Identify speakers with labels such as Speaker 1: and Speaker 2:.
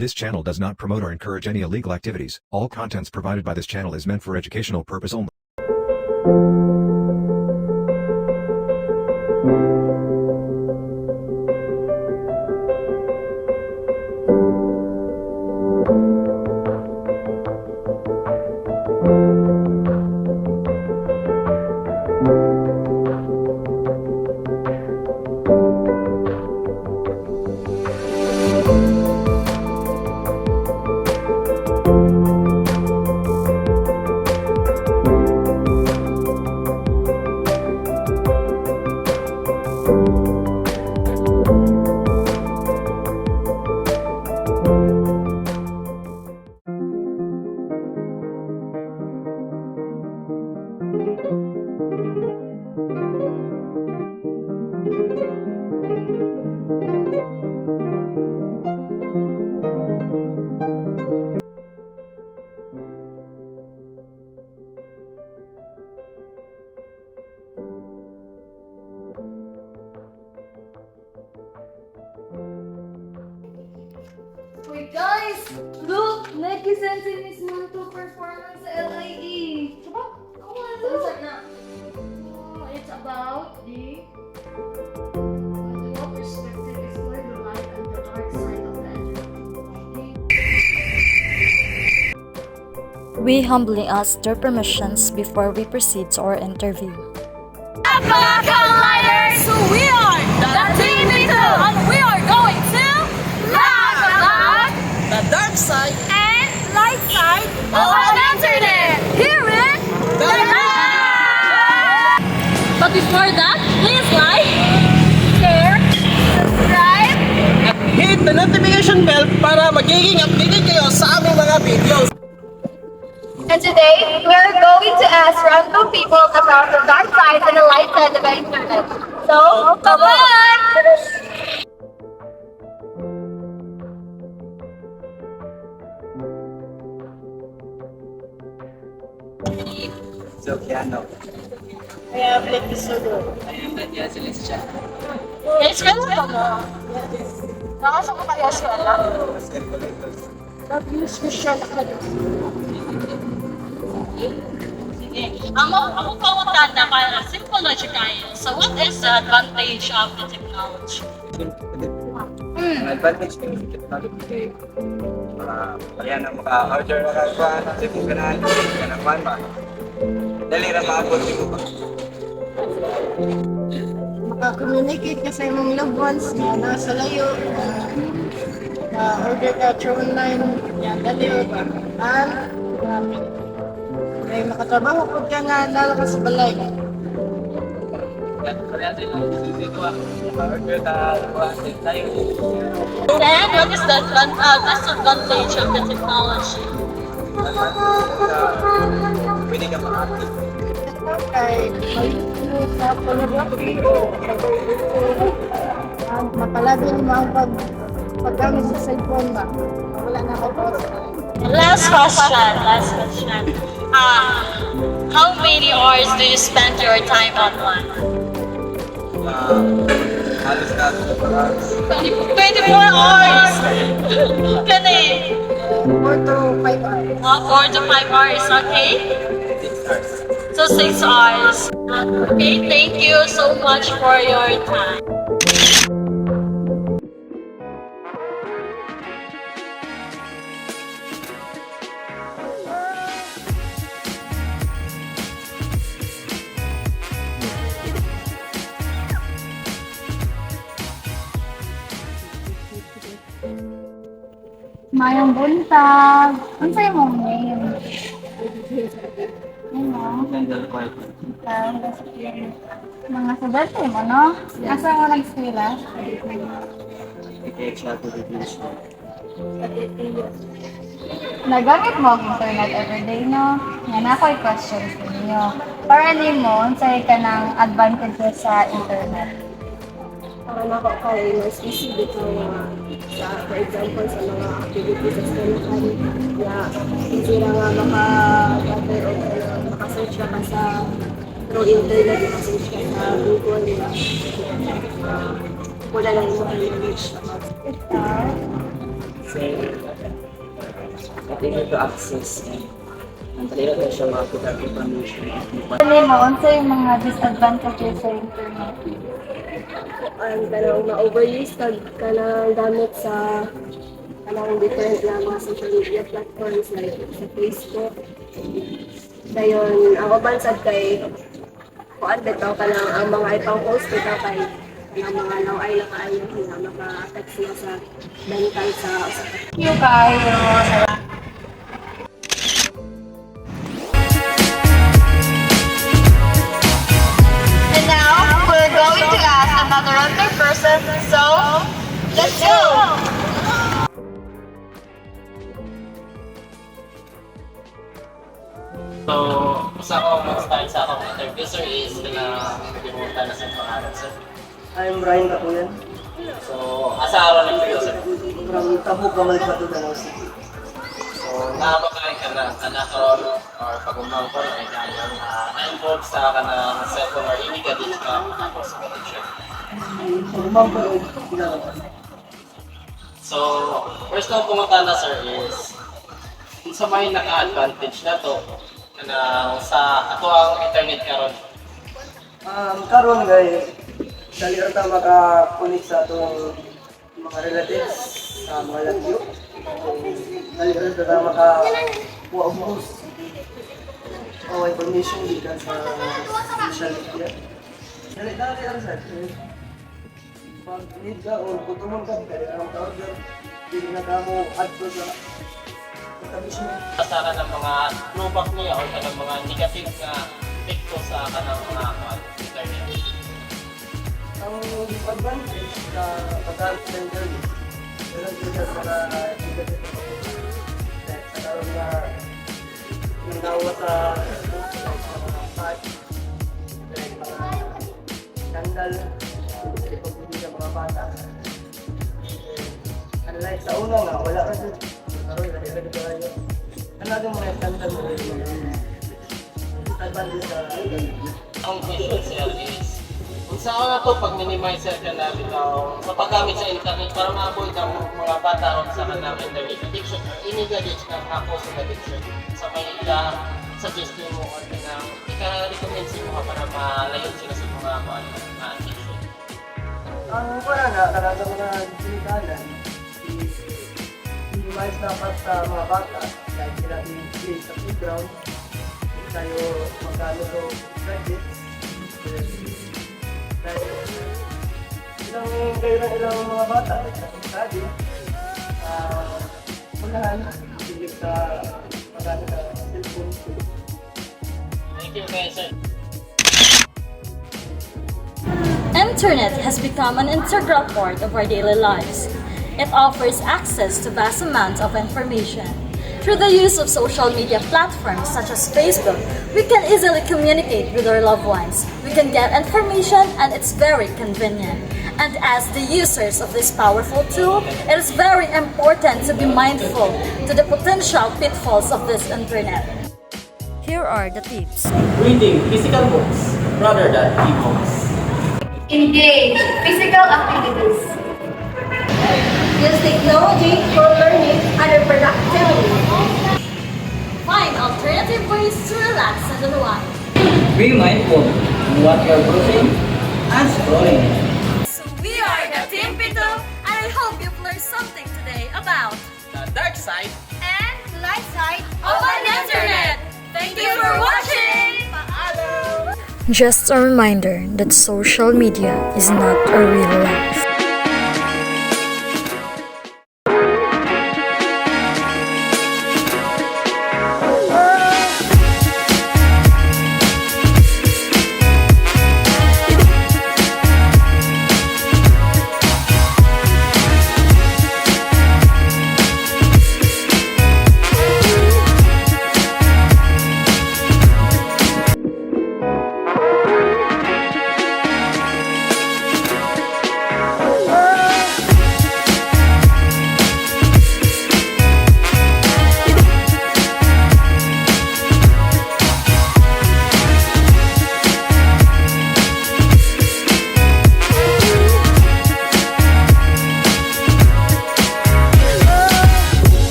Speaker 1: This channel does not promote or encourage any illegal activities. All contents provided by this channel is meant for educational purpose only.
Speaker 2: Wait guys! Look! Nike Sensei mismo to performance sa LIE! Diba? Saan na? It's about the dual perspective exploring the light and the dark side of the energy.
Speaker 3: We humbly ask their permissions before we proceed to our interview.
Speaker 4: Lighters, we are the Team B2, and we are going to talk about
Speaker 5: The dark side
Speaker 4: and light side of the internet here in the lab. But before that, please like, share, subscribe,
Speaker 5: at hit the notification bell para magiging updated kayo sa aming mga videos.
Speaker 4: and today we are going to ask random people about the dark side and the light side of the internet. So, come on!
Speaker 6: So, piano.
Speaker 5: Kaya Black is so good.
Speaker 6: Ayun, Daniel Celestial.
Speaker 5: Yes, kaya ka mo. Nakasa ko kaya siya lang.
Speaker 6: Circulators.
Speaker 5: Nag-use ko siya na
Speaker 4: Sige. Ako pangutanda para simple logic kayo. So, what is the advantage of the technology?
Speaker 6: Ang advantage ng technology kaya na maka-order makagawa natin kung ganahan ka ng manma. Dali na maabot ko ba?
Speaker 5: maka-communicate ka sa imong loved ones nga nasa layo. Order ka through online. Yan, dali ba? And, may makatrabaho po ka nga nalo ka sa balay.
Speaker 6: Kaya sila dito ako. Maka-order ka tayo.
Speaker 4: Then, what is the disadvantage of the technology?
Speaker 6: Pwede ka ma-active.
Speaker 5: Kay maliit sa pornography o at mapalabil mo ang paggamit sa cellphone ba? Wala na ako po sa
Speaker 4: Last question. How many hours do you spend your time online?
Speaker 6: Halos na sa parang
Speaker 4: 24 hours! Kani?
Speaker 5: 4 to 5 hours.
Speaker 4: 4 to 5 hours, okay?
Speaker 6: 6 hours.
Speaker 4: So 6 hours. Okay, thank you so much for your time.
Speaker 2: Mayang buntag! Ano sa'yo mong name? Ano?
Speaker 6: Ganda ko.
Speaker 2: Mga saberte mo, no? Asa mo nag-skwela?
Speaker 6: Ike siya to the beach.
Speaker 2: Nagamit mo ang internet everyday, no? Yan ako'y questions ninyo. Para ni mo, sa'yo ka ng advantages sa internet.
Speaker 7: Para ako kay mas easy dito sa, for example, sa mga activities sa eskwelahan na easy na nga maka-gather o maka-search ka sa through internet, maka-search ka sa Google na wala lang yung mga knowledge about
Speaker 2: Ikaw?
Speaker 6: So, at able to access and talira tayo siya makakita ang information.
Speaker 2: Ano mo, unsa yung mga disadvantages sa internet?
Speaker 7: Ang kanang ma-overuse ka ng gamit sa kanang different na mga social media platforms like sa Facebook. Dayon, ang uban sad kay kuan bitaw ka lang ang mga ipang post bitaw kay ang mga laway na maka-affect sila sa mental sa
Speaker 2: You kayo.
Speaker 4: And now, we're going to ask another random person, so let's go!
Speaker 8: So, usa ko mag-start sa akong interview, sir, is limunta na sa pangalan, sir.
Speaker 5: I'm Brian Kapuyan.
Speaker 8: So, asa araw na kayo, sir?
Speaker 5: From Tabuk, Kamalik Batudan City.
Speaker 8: So, nakabakalan ka na anak ron or pag-umaw ko na kanyang na-involve sa kanang cellphone or hindi ka din ka tapos sa connection.
Speaker 5: Pagumang ko rin, pinalaman.
Speaker 8: So, first na pumunta na, sir, is sa may naka-advantage na to na sa ato ang internet karon.
Speaker 5: Karon guys, dali ata maka-connect sa atong mga relatives sa mga lagyo. Dali ata maka-post o information dito sa social media. Dali ata sa pag need ka o kutumon ka, kaya ang tawag dyan, hindi na ka mo add to sa establishment.
Speaker 8: Kasara ng mga drawback niya o ng mga negative na epekto sa kanang mga internet.
Speaker 5: Ang advantage na pagkakas ng journey, meron dito sa mga negative na sa karoon na nanawa sa mga pag mga skandal sa mga bata. Unlike sa una nga, wala ka dyan. Karoon, nalilagay ka kayo. Talagang mga skandal mo rin. Advantage sa
Speaker 8: Ang question, sir, is kung saan na to pag minimize ka na bitaw sa paggamit sa internet para ma-avoid ang mga bata o sa kanang internet addiction, ini-gadgets na ako sa addiction sa may suggestion mo or na ika-recommend sa mga para malayo sila sa mga addiction.
Speaker 5: ang para na talaga mga sinikalan is minimize dapat sa mga bata dahil sila i-play sa playground tayo magkano to gadgets dahil ilang mga bata sa study unahan silip sa magkano sa cellphone.
Speaker 8: Thank you, guys, sir.
Speaker 3: Internet has become an integral part of our daily lives. It offers access to vast amounts of information. Through the use of social media platforms such as Facebook, we can easily communicate with our loved ones. We can get information and it's very convenient. And as the users of this powerful tool, it is very important to be mindful to the potential pitfalls of this internet. Here are the tips.
Speaker 8: Reading physical books rather than e-books.
Speaker 2: Engage physical activities.
Speaker 7: use technology for learning and productivity.
Speaker 3: Find alternative ways to relax and unwind.
Speaker 6: Be mindful in what you're browsing and scrolling.
Speaker 3: So we are the Team Pito, and I hope you've learned something today about
Speaker 8: The dark side.
Speaker 2: And light side
Speaker 3: of an internet. Thank you for watching.
Speaker 2: Paalam!
Speaker 3: Just a reminder that social media is not a real life.